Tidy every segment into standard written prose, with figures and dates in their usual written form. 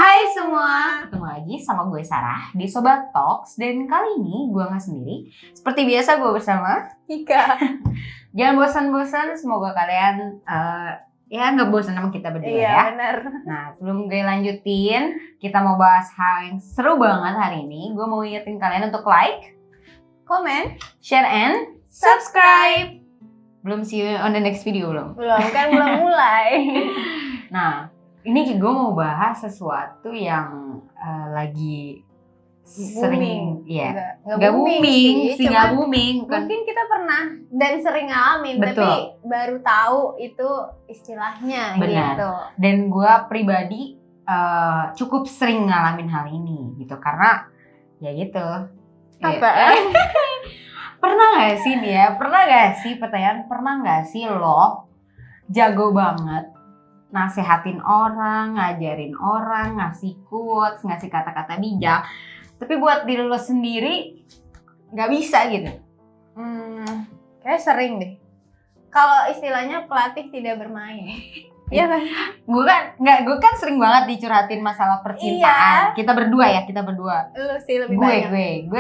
Hai semua, ketemu lagi sama gue Sarah di Sobat Talks. Dan kali ini gue gak sendiri. Seperti biasa gue bersama Ika. Jangan bosan-bosan, semoga kalian ya gak bosan sama kita berdua Iya, ya. benar. Nah sebelum gue lanjutin, kita mau bahas hal yang seru banget hari ini. Gue mau ingetin kalian untuk like, Komen, share, and subscribe. Belum see you on the next video belum? belum mulai. Nah, ini gue mau bahas sesuatu yang lagi sering, ya, nggak booming sih, nggak booming. Mungkin kita pernah dan sering ngalamin, Betul. tapi baru tahu itu istilahnya. Benar. Gitu. Dan gue pribadi cukup sering ngalamin hal ini, gitu, karena ya gitu. Apa? Pernah nggak sih nih ya? Pernah nggak sih pertanyaan? Pernah nggak sih lo jago banget nasehatin orang, ngajarin orang, ngasih quotes, ngasih kata-kata bijak, tapi buat diri lo sendiri nggak bisa gitu? Kayak sering deh. Kalau istilahnya pelatih tidak bermain. Iya kan? Gue kan sering banget dicurhatin masalah percintaan. Iya. Kita berdua. Lu sih lebih banyak.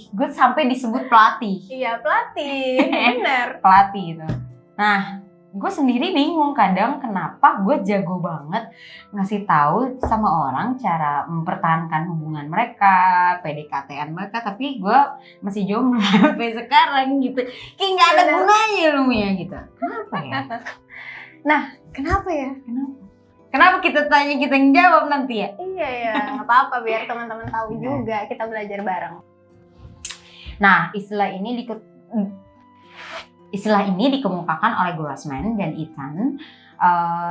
Gue sampai disebut pelatih. Iya, pelatih. Bener. Pelatih itu. Nah, gue sendiri bingung kadang kenapa gue jago banget ngasih tahu sama orang cara mempertahankan hubungan mereka, PDKT-an mereka, tapi gue masih jomblo sampai sekarang gitu. Kayak nggak ada gunanya lu ya gitu. Kenapa ya? Nah, kenapa ya? Kenapa kita tanya kita yang jawab nanti ya? Iya ya, nggak apa-apa biar teman-teman tahu juga kita belajar bareng. Nah, istilah ini dikemukakan oleh Grossman dan Ethan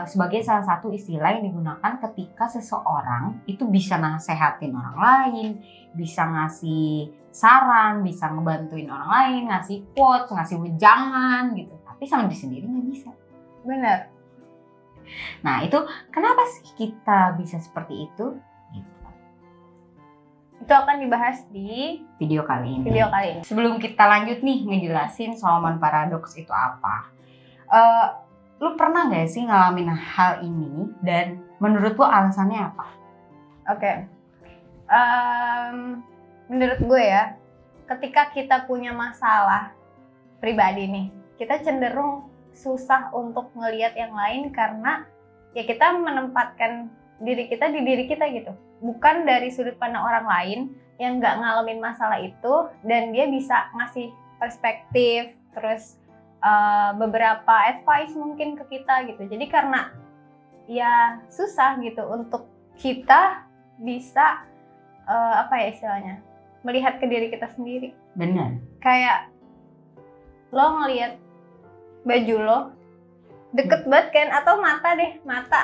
sebagai salah satu istilah yang digunakan ketika seseorang itu bisa nasehatin orang lain, bisa ngasih saran, bisa ngebantuin orang lain, ngasih quotes, ngasih wejangan gitu. Tapi sama diri sendiri nggak bisa. Benar. Nah itu kenapa sih kita bisa seperti itu? Itu akan dibahas di video kali ini. Sebelum kita lanjut nih ngejelasin Solomon Paradox itu apa, lu pernah gak sih ngalamin hal ini dan menurut lu alasannya apa? Oke. Menurut gue ya, ketika kita punya masalah pribadi nih, kita cenderung susah untuk ngelihat yang lain karena ya kita menempatkan diri kita di diri kita gitu, bukan dari sudut pandang orang lain yang nggak ngalamin masalah itu dan dia bisa ngasih perspektif terus beberapa advice mungkin ke kita gitu. Jadi karena ya susah gitu untuk kita bisa apa ya istilahnya, melihat ke diri kita sendiri. Benar. Kayak lo ngelihat baju lo deket banget kan, atau mata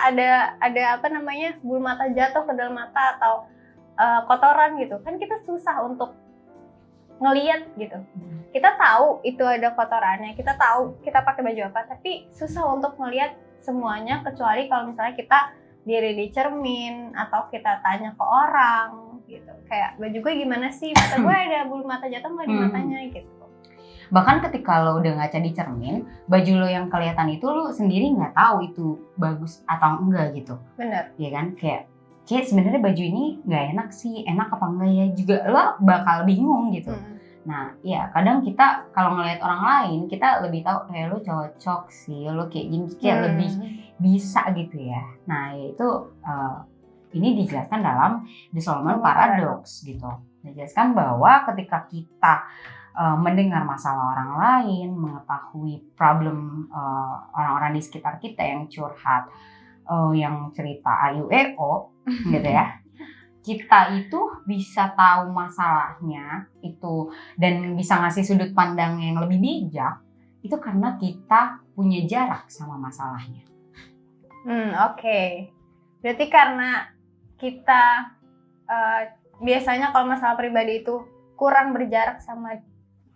ada apa namanya, bulu mata jatuh ke dalam mata atau kotoran gitu kan, kita susah untuk ngelihat gitu. Kita tahu itu ada kotorannya, kita tahu kita pakai baju apa, tapi susah untuk ngelihat semuanya kecuali kalau misalnya kita diri di cermin atau kita tanya ke orang gitu, kayak baju gue gimana sih, mata gue ada bulu mata jatuh nggak di matanya gitu. Bahkan ketika lo udah ngaca di cermin, baju lo yang kelihatan itu lo sendiri nggak tahu itu bagus atau enggak gitu. Bener. Iya kan? Kayak sebenarnya baju ini nggak enak sih, enak apa enggak ya, juga lo bakal bingung gitu. Nah, ya kadang kita kalau ngelihat orang lain, kita lebih tahu kayak lo cocok sih, lo kayak gini, kayak lebih bisa gitu ya. Nah, itu ini dijelaskan dalam The Solomon Paradox gitu. Dijelaskan bahwa ketika kita mendengar masalah orang lain, mengetahui problem orang-orang di sekitar kita yang curhat, yang cerita AUEO gitu ya, kita itu bisa tahu masalahnya itu dan bisa ngasih sudut pandang yang lebih bijak, itu karena kita punya jarak sama masalahnya. Oke. Berarti karena kita biasanya kalau masalah pribadi itu kurang berjarak sama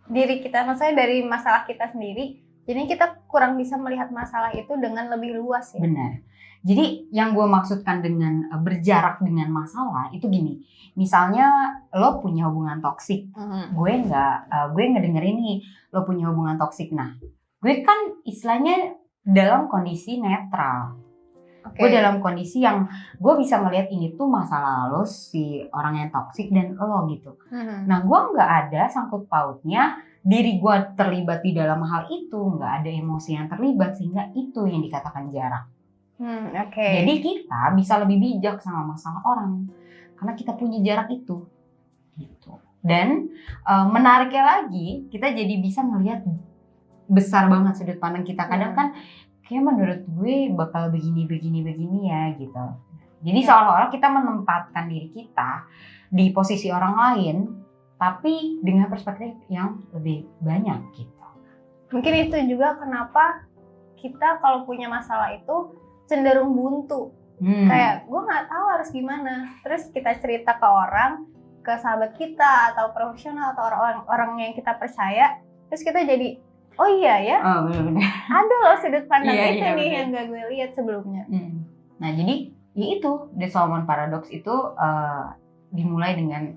diri kita, maksudnya dari masalah kita sendiri, jadi kita kurang bisa melihat masalah itu dengan lebih luas ya. Benar. Jadi yang gue maksudkan dengan berjarak dengan masalah itu gini, misalnya lo punya hubungan toksik, gue ngedengerin nih lo punya hubungan toksik, nah gue kan istilahnya dalam kondisi netral. Gue dalam kondisi yang gue bisa ngelihat ini tuh masa lalu si orang yang toksik dan lo gitu. Nah gue nggak ada sangkut pautnya diri gue terlibat di dalam hal itu, nggak ada emosi yang terlibat, sehingga itu yang dikatakan jarak. Jadi kita bisa lebih bijak sama masalah orang karena kita punya jarak itu gitu. Dan menariknya lagi, kita jadi bisa melihat besar banget sudut pandang kita. Kadang kan kayak menurut gue bakal begini ya gitu. Jadi seolah-olah kita menempatkan diri kita di posisi orang lain, tapi dengan perspektif yang lebih banyak gitu. Mungkin itu juga kenapa kita kalau punya masalah itu cenderung buntu. Kayak gue nggak tahu harus gimana. Terus kita cerita ke orang, ke sahabat kita atau profesional atau orang yang kita percaya, terus kita jadi oh iya ya, bener-bener. Ada loh sudut pandang itu nih bener. yang gak gue lihat sebelumnya. Nah jadi ya itu The Solomon Paradox itu dimulai dengan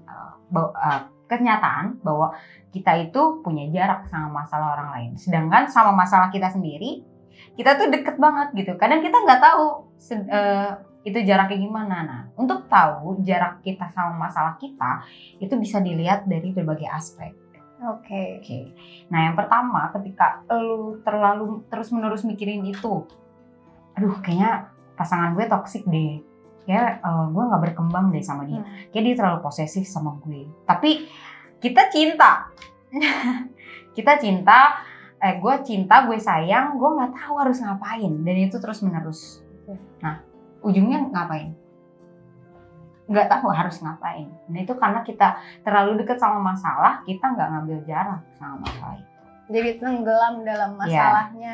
kenyataan bahwa kita itu punya jarak sama masalah orang lain. Sedangkan sama masalah kita sendiri, kita tuh deket banget gitu. Kadang kita nggak tahu itu jaraknya gimana. Nah untuk tahu jarak kita sama masalah kita, itu bisa dilihat dari berbagai aspek. Oke. Nah yang pertama, ketika lu terlalu terus-menerus mikirin itu, aduh kayaknya pasangan gue toksik deh, kayak gue nggak berkembang deh sama dia, kayak dia terlalu posesif sama gue. Tapi kita cinta, gue cinta, gue sayang, gue nggak tahu harus ngapain, dan itu terus-menerus. Nah ujungnya ngapain? Nggak tahu harus ngapain. Nah itu karena kita terlalu dekat sama masalah, kita nggak ngambil jarak sama masalah itu. Jadi tenggelam dalam masalahnya.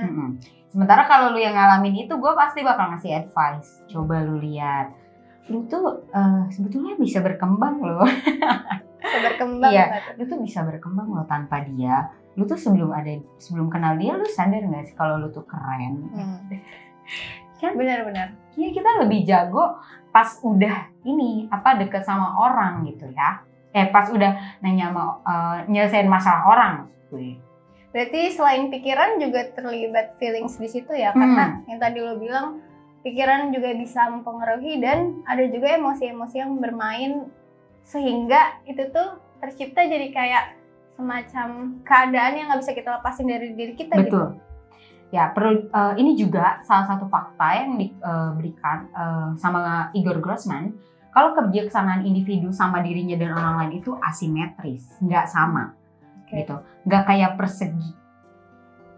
Sementara kalau lu yang ngalamin itu, gue pasti bakal ngasih advice. Coba lu lihat, lu tuh sebetulnya bisa berkembang loh. Bisa berkembang. Lu tuh bisa berkembang loh tanpa dia. Lu tuh sebelum kenal dia, lu sadar nggak sih kalau lu tuh keren? Kan? Benar-benar. Iya kita lebih jago pas udah deket sama orang gitu ya. Pas udah nyelesain masalah orang gue. Berarti selain pikiran juga terlibat feelings di situ ya, karena yang tadi lo bilang pikiran juga bisa mempengaruhi dan ada juga emosi-emosi yang bermain sehingga itu tuh tercipta jadi kayak semacam keadaan yang nggak bisa kita lepasin dari diri kita. Betul. Gitu. Ya, ini juga salah satu fakta yang diberikan sama Igor Grossman. Kalau kebijaksanaan individu sama dirinya dan orang lain itu asimetris, nggak sama, gitu, nggak kayak persegi,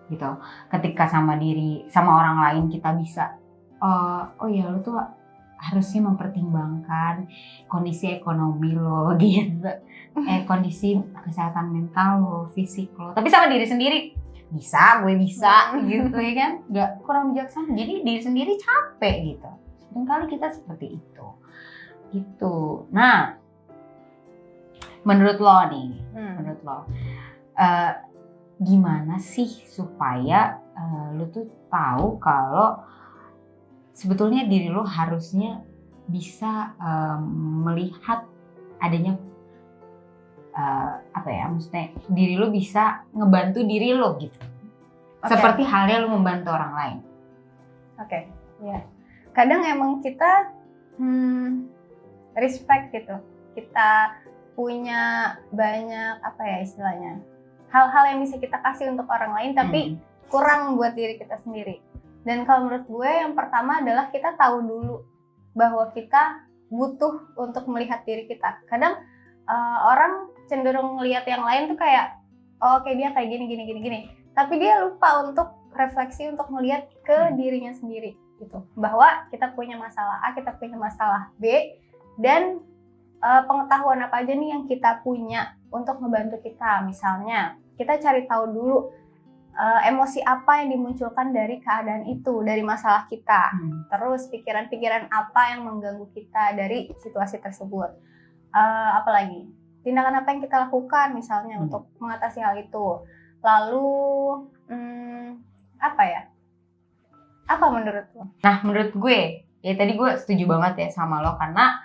gitu. Ketika sama orang lain kita bisa, oh ya lo tuh harusnya mempertimbangkan kondisi ekonomi lo, gitu, kondisi kesehatan mental lo, fisik lo. Tapi sama diri sendiri. Gue bisa gitu ya kan, nggak, kurang bijaksana, jadi diri sendiri capek gitu. Seringkali kita seperti itu gitu. Nah menurut lo nih, gimana sih supaya lo tuh tahu kalau sebetulnya diri lo harusnya bisa melihat adanya maksudnya diri lo bisa ngebantu diri lo gitu. Seperti halnya lo membantu orang lain. Kadang emang kita respect gitu. Kita punya banyak istilahnya, hal-hal yang bisa kita kasih untuk orang lain tapi kurang buat diri kita sendiri. Dan kalau menurut gue yang pertama adalah kita tahu dulu bahwa kita butuh untuk melihat diri kita. Kadang orang cenderung ngelihat yang lain tuh kayak dia kayak gini. Tapi dia lupa untuk refleksi, untuk melihat ke dirinya sendiri gitu. Bahwa kita punya masalah A, kita punya masalah B, dan pengetahuan apa aja nih yang kita punya untuk membantu kita. Misalnya kita cari tahu dulu emosi apa yang dimunculkan dari keadaan itu, dari masalah kita. Terus pikiran-pikiran apa yang mengganggu kita dari situasi tersebut. Apalagi tindakan apa yang kita lakukan misalnya untuk mengatasi hal itu. Lalu apa menurut lo? Nah menurut gue ya tadi gue setuju banget ya sama lo, karena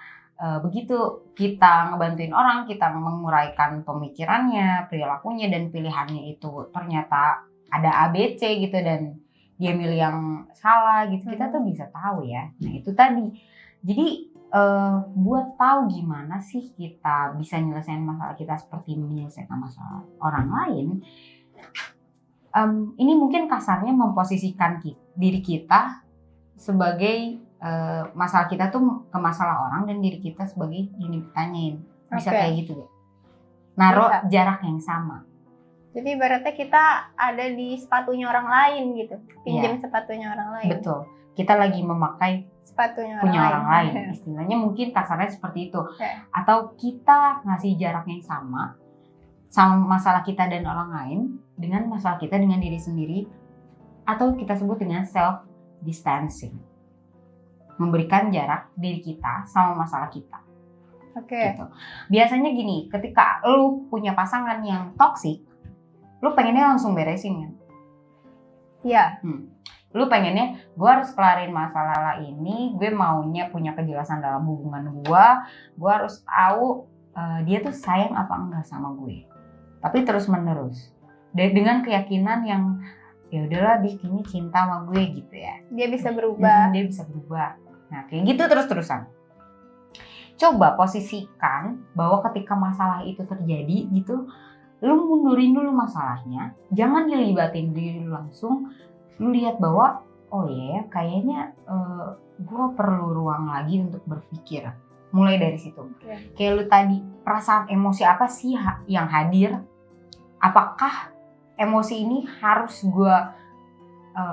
begitu kita ngebantuin orang, kita menguraikan pemikirannya, perilakunya dan pilihannya itu ternyata ada ABC gitu, dan dia milih yang salah gitu, kita tuh bisa tahu ya. Nah itu tadi. Jadi buat tahu gimana sih kita bisa nyelesain masalah kita seperti menyelesaikan masalah orang lain, ini mungkin kasarnya memposisikan diri kita sebagai masalah kita tuh ke masalah orang dan diri kita sebagai yang ditanyain. Bisa kayak gitu gak? Naruh jarak yang sama. Jadi ibaratnya kita ada di sepatunya orang lain gitu, pinjam sepatunya orang lain. Betul. Kita lagi memakai sepatunya orang lain. Istilahnya mungkin kasarnya seperti itu. Atau kita ngasih jarak yang sama masalah kita dan orang lain dengan masalah kita dengan diri sendiri, atau kita sebut dengan self distancing. Memberikan jarak diri kita sama masalah kita. Gitu. Biasanya gini, ketika lu punya pasangan yang toksik, lu pengennya langsung beresin kan? Iya. Lu pengennya gue harus kelarin masalah ini, gue maunya punya kejelasan dalam hubungan gue harus tahu dia tuh sayang apa enggak sama gue. Tapi terus menerus dengan keyakinan yang ya udahlah dia kayaknya cinta sama gue gitu ya. Dia bisa berubah. Dia bisa berubah. Nah kayak gitu terus-terusan. Coba posisikan bahwa ketika masalah itu terjadi gitu, lu mundurin dulu masalahnya, jangan dilibatin diri lu langsung. Lu lihat bahwa oh ya kayaknya gue perlu ruang lagi untuk berpikir. Mulai dari situ. Kayak lu tadi, perasaan emosi apa sih yang hadir? Apakah emosi ini harus gue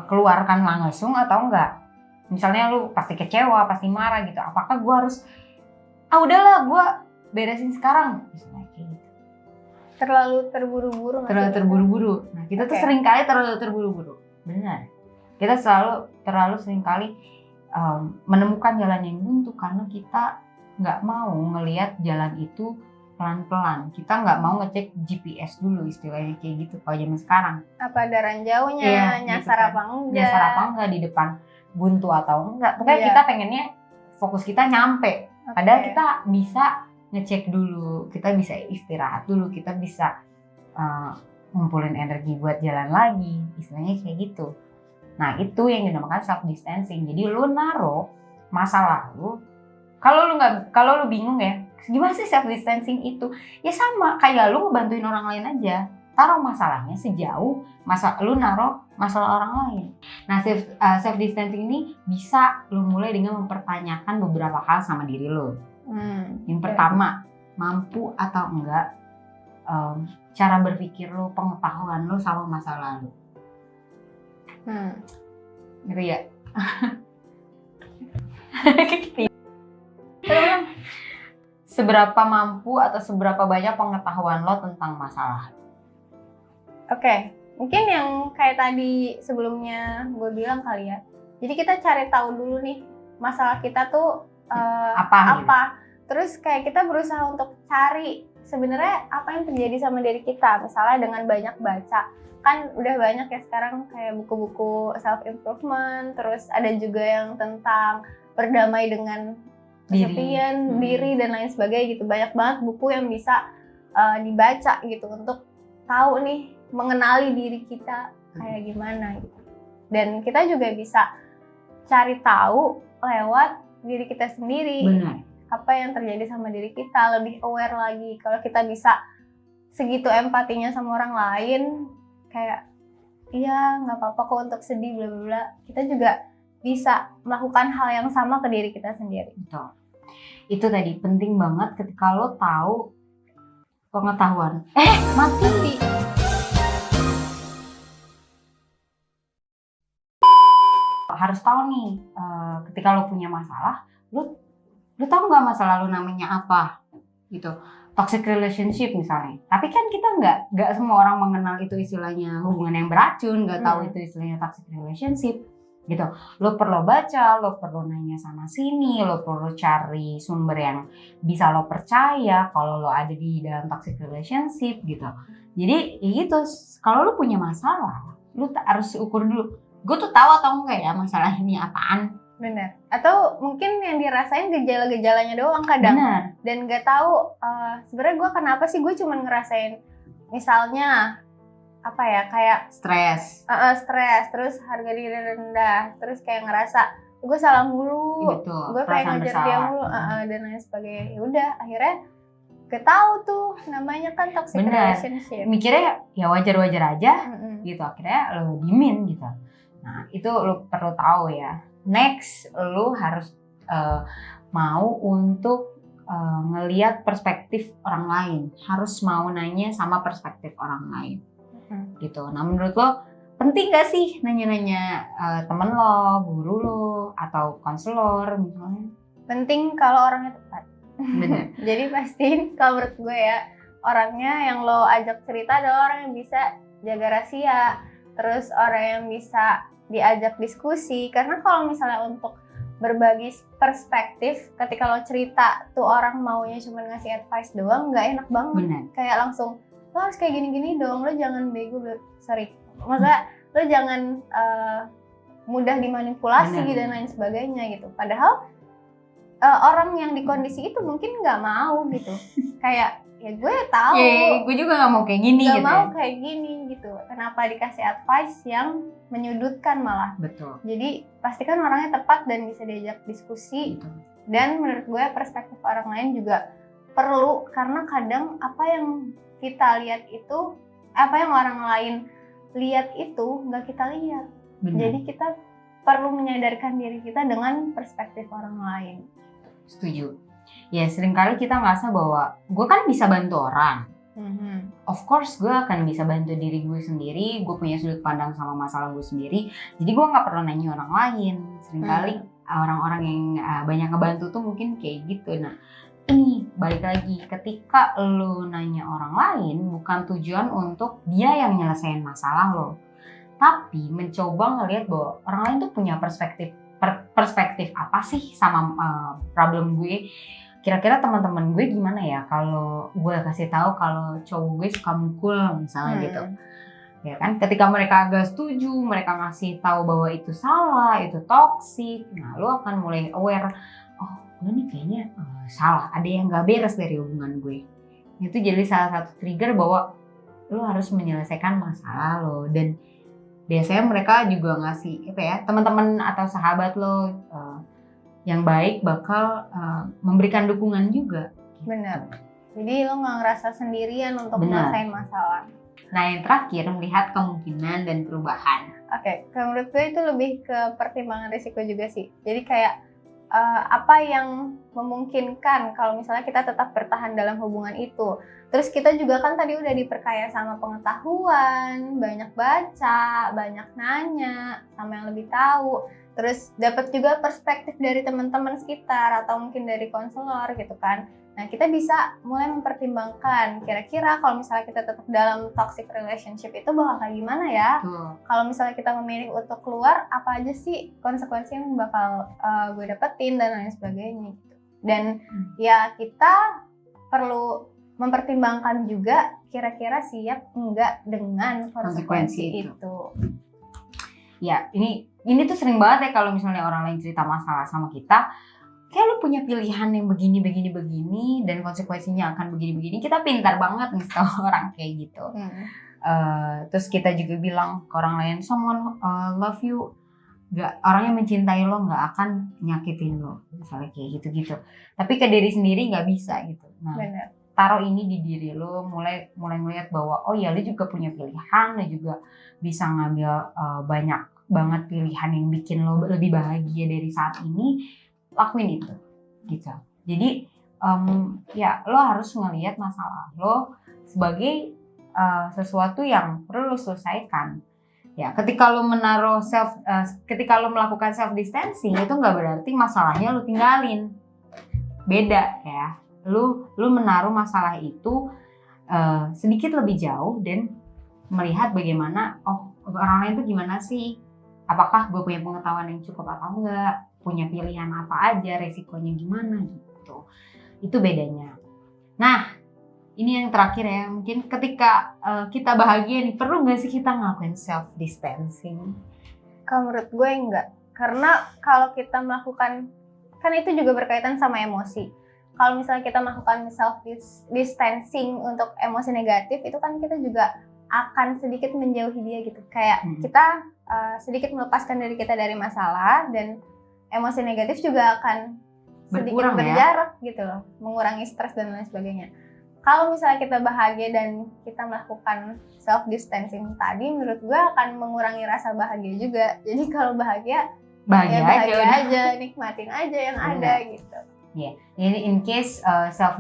keluarkan langsung atau enggak? Misalnya lu pasti kecewa, pasti marah gitu. Apakah gue harus udahlah gue beresin sekarang? Misalnya kayak gitu. Terlalu terburu-buru. Terlalu terburu-buru. Nah kita tuh sering kali terlalu terburu-buru. Benar. Kita terlalu seringkali menemukan jalan yang buntu karena kita nggak mau ngelihat jalan itu pelan-pelan. Kita nggak mau ngecek GPS dulu, istilahnya kayak gitu kalau zaman sekarang. Apa ada ranjaunya, nyasar gitu apa enggak? Nyasar apa enggak di depan buntu atau enggak. Pokoknya kita pengennya fokus kita nyampe. Padahal kita bisa ngecek dulu, kita bisa istirahat dulu, kita bisa ngumpulin energi buat jalan lagi, istilahnya kayak gitu. Nah itu yang dinamakan self distancing. Jadi lu naruh masalah lu, kalau lu bingung ya, gimana sih self distancing itu? Ya sama kayak lu ngebantuin orang lain aja. Taruh masalahnya sejauh lu naruh masalah orang lain. Nah self distancing ini bisa lu mulai dengan mempertanyakan beberapa hal sama diri lu. Yang pertama, mampu atau enggak cara berpikir lu, pengetahuan lu sama masa lalu. Gitu ya. Seberapa mampu atau seberapa banyak pengetahuan lo tentang masalah? Mungkin yang kayak tadi sebelumnya gue bilang kali ya. Jadi kita cari tahu dulu nih masalah kita tuh apa. Gitu. Terus kayak kita berusaha untuk cari sebenarnya apa yang terjadi sama diri kita. Misalnya dengan banyak baca. Kan udah banyak ya sekarang kayak buku-buku self improvement, terus ada juga yang tentang berdamai dengan kesepian diri dan lain sebagainya gitu. Banyak banget buku yang bisa dibaca gitu untuk tahu nih, mengenali diri kita kayak gimana gitu. Dan kita juga bisa cari tahu lewat diri kita sendiri. Benar. Apa yang terjadi sama diri kita, lebih aware lagi. Kalau kita bisa segitu empatinya sama orang lain, kayak iya nggak apa-apa kok untuk sedih bla bla bla, kita juga bisa melakukan hal yang sama ke diri kita sendiri. Betul. Itu tadi penting banget ketika lo tahu pengetahuan. Mati. Harus tahu nih, ketika lo punya masalah, lo tahu nggak masalah lo namanya apa gitu. Toxic relationship misalnya. Tapi kan kita nggak semua orang mengenal itu istilahnya hubungan yang beracun, nggak tahu itu istilahnya toxic relationship gitu. Lo perlu baca, lo perlu nanya sana sini, lo perlu cari sumber yang bisa lo percaya kalau lo ada di dalam toxic relationship gitu. Jadi ya gitu, kalau lo punya masalah, lo harus ukur dulu, gue tuh tahu atau enggak ya masalah ini apaan. Benar. Atau mungkin yang dirasain gejala-gejalanya doang kadang. Benar. Dan nggak tahu sebenarnya gue kenapa sih, gue cuma ngerasain misalnya apa ya, kayak Stres. stres, terus harga diri rendah, terus kayak ngerasa gue salah mulu, Betul, gue pengen perasaan ngejar dia bersalah. mulu, dan lain sebagainya. Ya udah, akhirnya ketahu tuh namanya kan toxic Bener. relationship. Mikirnya ya wajar-wajar aja Mm-mm. gitu, akhirnya lo diemin gitu. Nah itu lo perlu tahu ya. Next lo harus mau untuk ngelihat perspektif orang lain, harus mau nanya sama perspektif orang lain gitu. Nah menurut lo penting gak sih nanya-nanya temen lo, guru lo, atau konselor misalnya? Penting kalau orangnya tepat. Bener. Jadi pastiin kalau menurut gue ya, orangnya yang lo ajak cerita adalah orang yang bisa jaga rahasia, terus orang yang bisa diajak diskusi. Karena kalau misalnya untuk berbagi perspektif, ketika lo cerita tuh orang maunya cuma ngasih advice doang, nggak enak banget. Bener. Kayak langsung lo harus kayak gini-gini dong, lo jangan bego, maksudnya lo jangan mudah dimanipulasi Bener. dan lain sebagainya gitu. Padahal orang yang di kondisi itu mungkin nggak mau gitu. Kayak ya gue tahu, gue juga nggak mau kayak gini nggak gitu. mau Ya? kayak gini gitu. Kenapa dikasih advice yang menyudutkan malah? Betul. Jadi pastikan orangnya tepat dan bisa diajak diskusi. Betul. Dan menurut gue perspektif orang lain juga perlu, karena kadang apa yang kita lihat itu, apa yang orang lain lihat itu nggak kita lihat. Bener. Jadi kita perlu menyadarkan diri kita dengan perspektif orang lain. Setuju. Ya seringkali kita ngerasa bahwa gue kan bisa bantu orang. Of course gue akan bisa bantu diri gue sendiri. Gue punya sudut pandang sama masalah gue sendiri. Jadi gue nggak perlu nanya orang lain. Seringkali orang-orang yang banyak ngebantu tuh mungkin kayak gitu. Nah ini balik lagi, ketika lo nanya orang lain bukan tujuan untuk dia yang nyelesain masalah lo, tapi mencoba ngelihat bahwa orang lain tuh punya perspektif apa sih sama problem gue. Kira-kira teman-teman gue gimana ya kalau gue kasih tahu kalau cowok gue suka mukul misalnya gitu. Ya kan, ketika mereka agak setuju, mereka ngasih tahu bahwa itu salah, itu toksik. Nah, lo akan mulai aware, oh, gue nih kayaknya salah, ada yang gak beres dari hubungan gue. Itu jadi salah satu trigger bahwa lo harus menyelesaikan masalah lo. Dan biasanya mereka juga ngasih apa ya, teman-teman atau sahabat lo yang baik bakal memberikan dukungan juga. Benar. Jadi lo nggak ngerasa sendirian untuk Benar. menyelesaikan masalah. Nah yang terakhir, melihat kemungkinan dan perubahan. Oke, menurut gue itu lebih ke pertimbangan risiko juga sih. Jadi kayak apa yang memungkinkan kalau misalnya kita tetap bertahan dalam hubungan itu. Terus kita juga kan tadi udah diperkaya sama pengetahuan, banyak baca, banyak nanya, sama yang lebih tahu. Terus dapat juga perspektif dari teman-teman sekitar atau mungkin dari konselor gitu kan. Nah kita bisa mulai mempertimbangkan kira-kira kalau misalnya kita tetap dalam toxic relationship itu bakal kayak gimana ya. Kalau misalnya kita memilih untuk keluar, apa aja sih konsekuensi yang bakal gue dapetin dan lain sebagainya gitu. Dan ya kita perlu mempertimbangkan juga kira-kira siap enggak dengan konsekuensi itu. Ya ini tuh sering banget ya kalau misalnya orang lain cerita masalah sama kita, kayak lu punya pilihan yang begini dan konsekuensinya akan begini. Kita pintar banget nih sama orang kayak gitu. Terus kita juga bilang ke orang lain, someone love you, orang yang mencintai lo nggak akan nyakitin lo, misalnya kayak gitu. Tapi ke diri sendiri nggak bisa gitu. Nah, bener. Taruh ini di diri lo, mulai melihat bahwa oh ya lo juga punya pilihan, lo juga bisa ngambil banyak banget pilihan yang bikin lo lebih bahagia dari saat ini. Lakuin itu gitu. Jadi ya lo harus ngelihat masalah lo sebagai sesuatu yang perlu lo selesaikan. Ya, ketika lo ketika lo melakukan self distancing itu nggak berarti masalahnya lo tinggalin. Beda ya. Lo menaruh masalah itu sedikit lebih jauh dan melihat bagaimana orang lain itu gimana sih? Apakah gue punya pengetahuan yang cukup atau enggak? Punya pilihan apa aja, resikonya gimana gitu. Itu bedanya. Nah, ini yang terakhir ya, mungkin ketika kita bahagia nih, perlu nggak sih kita ngelakuin self distancing? Kalau menurut gue enggak, karena kalau kita melakukan, kan itu juga berkaitan sama emosi. Kalau misalnya kita melakukan self distancing untuk emosi negatif, itu kan kita juga akan sedikit menjauhi dia gitu. Kayak kita sedikit melepaskan diri kita dari masalah, dan emosi negatif juga akan sedikit Berkurang, berjarak gitu loh, mengurangi stres dan lain sebagainya. Kalau misalnya kita bahagia dan kita melakukan self distancing tadi, menurut gue akan mengurangi rasa bahagia juga. Jadi kalau bahagia Bahagia, ya bahagia aja. aja, nikmatin aja yang ada gitu. Ya, jadi in case self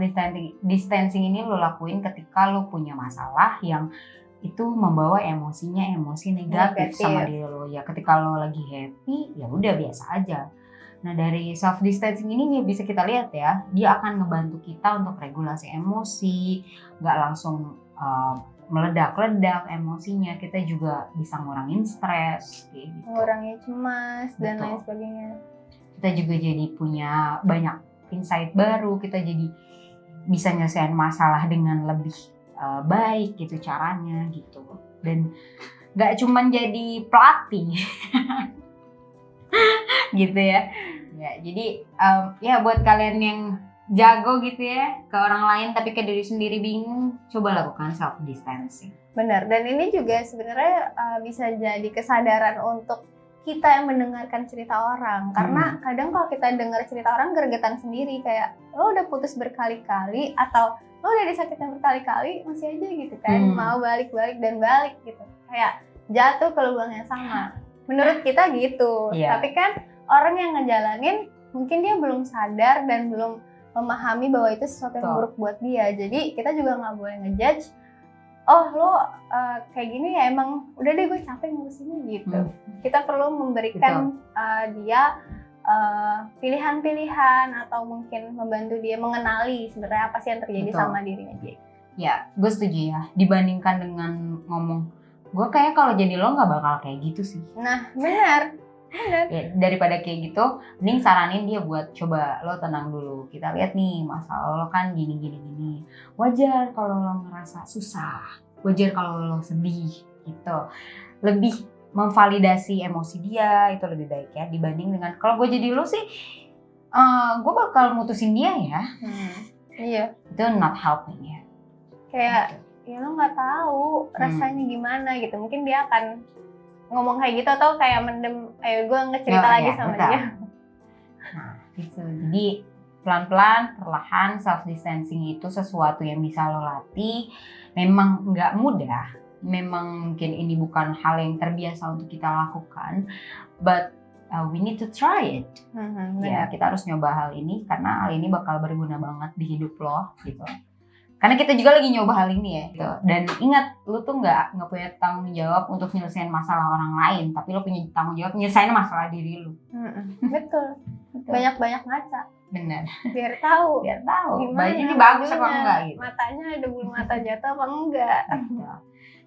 distancing ini lo lakuin ketika lo punya masalah yang itu membawa emosi negatif sama diri lo. Ya ketika lo lagi happy, ya udah biasa aja. Nah dari self distancing ini bisa kita lihat ya, dia akan ngebantu kita untuk regulasi emosi, nggak langsung meledak-ledak emosinya. Kita juga bisa ngurangin stres, kayak gitu. Mengurangi cemas dan lain sebagainya. Kita juga jadi punya banyak insight baru, kita jadi bisa nyelesain masalah dengan lebih baik gitu caranya gitu. Dan nggak cuman jadi pelatih gitu ya. Ya jadi ya buat kalian yang jago gitu ya ke orang lain tapi ke diri sendiri bingung, coba lakukan self distancing. Benar, dan ini juga sebenarnya bisa jadi kesadaran untuk kita yang mendengarkan cerita orang. Karena kadang kalau kita dengar cerita orang gregetan sendiri, kayak lo udah putus berkali-kali atau lo udah disakitin berkali-kali masih aja gitu kan, mau balik-balik dan balik gitu, kayak jatuh ke lubang yang sama. Menurut kita gitu, tapi kan orang yang ngejalanin mungkin dia belum sadar dan belum memahami bahwa itu sesuatu yang buruk buat dia. Jadi kita juga nggak boleh ngejudge, oh lo kayak gini ya emang udah deh gue capek ngurusinnya gitu. Kita perlu memberikan dia pilihan-pilihan atau mungkin membantu dia mengenali sebenarnya apa sih yang terjadi sama dirinya dia. Ya, gue setuju ya. Dibandingkan dengan ngomong, gue kayak kalau jadi lo nggak bakal kayak gitu sih. Nah, benar. Ya, daripada kayak gitu, mending saranin dia buat coba lo tenang dulu. Kita lihat nih masalah lo kan gini. Wajar kalau lo ngerasa susah, wajar kalau lo sedih gitu. Lebih memvalidasi emosi dia itu lebih baik ya dibanding dengan kalau gue jadi lo sih, gue bakal mutusin dia ya. Iya. Itu not helping ya. Kayak ya lo nggak tahu rasanya gimana gitu. Mungkin dia akan ngomong kayak gitu atau kayak mendem, ayo gue ngecerita lagi sama dia. Nah gitu. Jadi pelan-pelan, perlahan self distancing itu sesuatu yang bisa lo latih. Memang nggak mudah. Memang mungkin ini bukan hal yang terbiasa untuk kita lakukan, but we need to try it. Ya kita harus nyoba hal ini karena hal ini bakal berguna banget di hidup lo gitu. Karena kita juga lagi nyoba hal ini ya gitu. Dan ingat, lu tuh nggak punya tanggung jawab untuk nyelesain masalah orang lain, tapi lu punya tanggung jawab nyelesain masalah diri lu. Betul. Banyak-banyak ngaca. Benar. Biar tahu. Baju ini bagus apa enggak gitu. Matanya ada bulu mata jatuh apa enggak.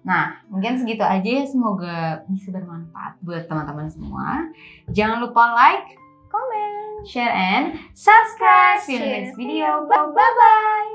Nah, mungkin segitu aja ya. Semoga bisa bermanfaat buat teman-teman semua. Jangan lupa like, comment, share, and subscribe. See you in the next video. Bye-bye.